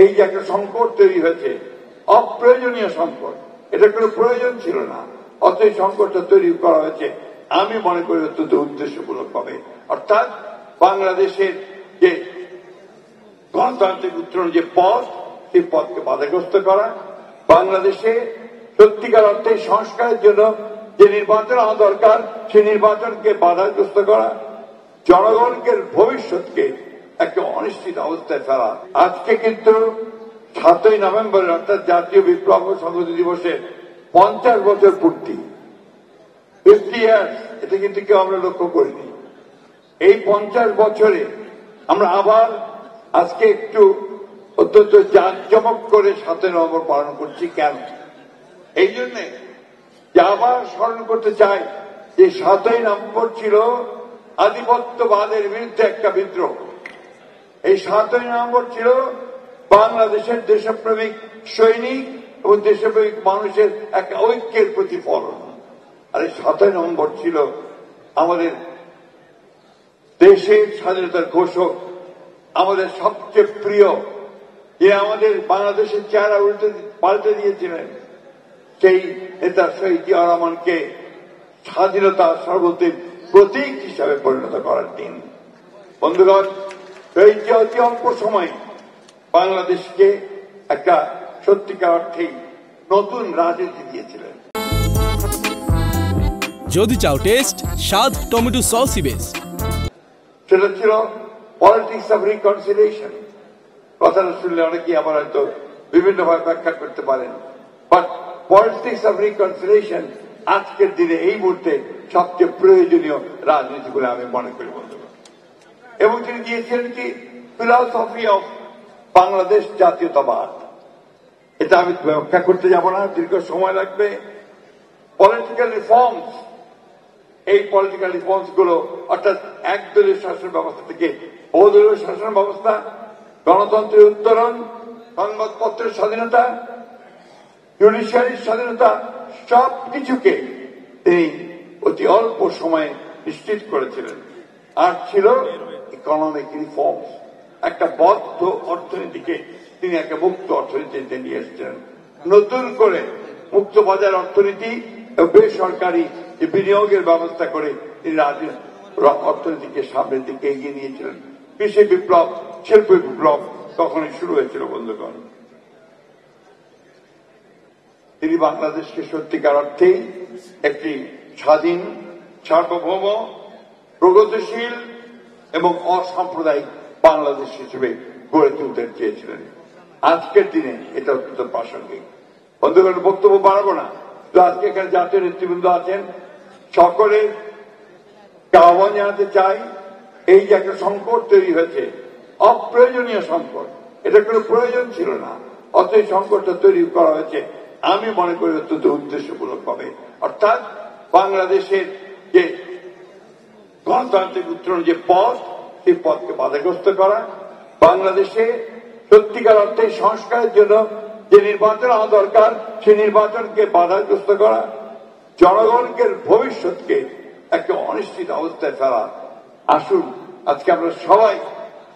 এই যে একটা সংকট তৈরি হয়েছে, অপ্রয়োজনীয় সংকট, এটা কোনো প্রয়োজন ছিল না, অতএব সংকটটা তৈরি করা হয়েছে আমি মনে করি অত্যন্ত উদ্দেশ্যমূলক হবে। অর্থাৎ বাংলাদেশের যে গণতান্ত্রিক উত্তরণ যে পথ, সেই পথকে বাধাগ্রস্ত করা, বাংলাদেশে সত্যিকার অর্থে সংস্কারের জন্য যে নির্বাচন হওয়া দরকার সেই নির্বাচনকে বাধাগ্রস্ত করা, জনগণকে ভবিষ্যৎকে একটা অনিশ্চিত অবস্থায় ফেলা। আজকে কিন্তু 7ই নভেম্বর অর্থাৎ জাতীয় বিপ্লব ও সংহতি দিবসের 50 বছর পূর্তি, 50 ইয়ার্স, এটা কিন্তু কেউ আমরা লক্ষ্য করিনি। এই 50 বছরে আমরা আবার আজকে একটু অত্যন্ত জাঁকজমক করে 7ই নভেম্বর পালন করছি। কেন? এই জন্যে যে আবার স্মরণ করতে চাই যে 7ই নভেম্বর ছিল আধিপত্যবাদের বিরুদ্ধে একটা বিদ্রোহ। এই 7ই নভেম্বর ছিল বাংলাদেশের দেশপ্রেমিক সৈনিক এবং দেশপ্রেমিক মানুষের এক ঐক্যের প্রতিফলন। আর এই 7ই নভেম্বর ছিল আমাদের দেশের স্বাধীনতার ঘোষক, আমাদের সবচেয়ে প্রিয়, যে আমাদের বাংলাদেশের চেহারা পাল্টে দিয়েছিলেন, সেই নেতা শহীদ জিয়া রহমানকে স্বাধীনতা সর্বত্র প্রতীক হিসাবে পরিণত করার দিন। বন্ধুগণ, শহীদ জিয়া অতি অল্প সময় বাংলাদেশকে একটা সত্যিকার অর্থেই নতুন রাজনীতি দিয়েছিলেন। যদি চাও টেস্ট স্বাদ টমেটো সসই বেস্ট। সেটা ছিল পলিটিক্স অফ রিকনসিলিয়েশন। কথাটা শুনলে অনেকেই আবার হয়তো বিভিন্নভাবে ব্যাখ্যা করতে পারেন, বাট পলিটিক্স অফ রিকনসিলিয়েশন আজকের দিনে এই মুহূর্তে সবচেয়ে প্রয়োজনীয় রাজনীতি বলে আমি মনে করি বন্ধুগণ। এবং তিনি দিয়েছিলেন কি ফিলসফি অফ বাংলাদেশ জাতীয়তাবাদ। এটা আমি ব্যাখ্যা করতে যাব না, দীর্ঘ সময় লাগবে। পলিটিক্যাল রিফর্মস, এই পলিটিক্যাল রিফর্মস গুলো অর্থাৎ একদলীয় শাসন ব্যবস্থা থেকে বহুদলীয় শাসন ব্যবস্থা, গণতন্ত্রের উত্তরণ, সংবাদপত্রের স্বাধীনতা, জুডিশিয়ারির স্বাধীনতা, সবকিছুকে তিনি অতি অল্প সময়ে নিশ্চিত করেছিলেন। আর ছিল ইকোনমিক রিফর্মস, একটা বদ্ধ অর্থনীতিকে তিনি একটা মুক্ত অর্থনীতিতে নিয়ে এসেছিলেন। নতুন করে মুক্ত বাজার অর্থনীতি এবং বেসরকারি যে বিনিয়োগের ব্যবস্থা করে তিনি অর্থনীতিকে সামনের দিকে এগিয়ে নিয়েছিলেন। কৃষি বিপ্লব, শিল্প বিপ্লব তখনই শুরু হয়েছিল বন্ধুগণ। তিনি বাংলাদেশকে সত্যিকার অর্থে একটি স্বাধীন, সার্বভৌম, প্রগতিশীল এবং অসাম্প্রদায়িক বাংলাদেশ হিসেবে গড়ে তুলতে চেয়েছিলেন। আজকের দিনে এটা অত্যন্ত প্রাসঙ্গিক। বন্ধুগণ, বক্তব্য বাড়াবো না, আজকে এখানে জাতীয় নেতৃবৃন্দ আছেন, সকলের আহ্বান জানাতে চাই, এই যে একটা সংকট তৈরি হয়েছে, অপ্রয়োজনীয় সংকট, এটা কোনো প্রয়োজন ছিল না, অতএব সংকটটা তৈরি করা হয়েছে আমি মনে করি অত্যন্ত উদ্দেশ্যমূলক হবে। অর্থাৎ বাংলাদেশের যে গণতান্ত্রিক উত্তরণ যে পথ, সেই পথকে বাধাগ্রস্ত করা, বাংলাদেশে সত্যিকার অর্থে সংস্কারের জন্য যে নির্বাচন হওয়া দরকার সেই নির্বাচনকে বাধাগ্রস্ত করা, জনগণকে ভবিষ্যৎকে একটা অনিশ্চিত অবস্থায় ফেলা। আসুন আজকে আমরা সবাই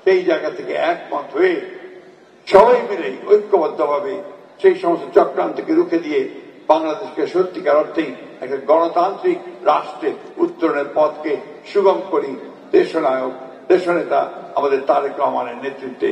সেই জায়গা থেকে একমত হয়ে সবাই মিলে ঐক্যবদ্ধভাবে সেই সমস্ত চক্রান্তকে রুখে দিয়ে বাংলাদেশকে সত্যিকার অর্থেই একটা গণতান্ত্রিক রাষ্ট্রের উত্তরণের পথকে সুগম করি দেশনায়ক, দেশনেতা আমাদের তারেক রহমানের নেতৃত্বে।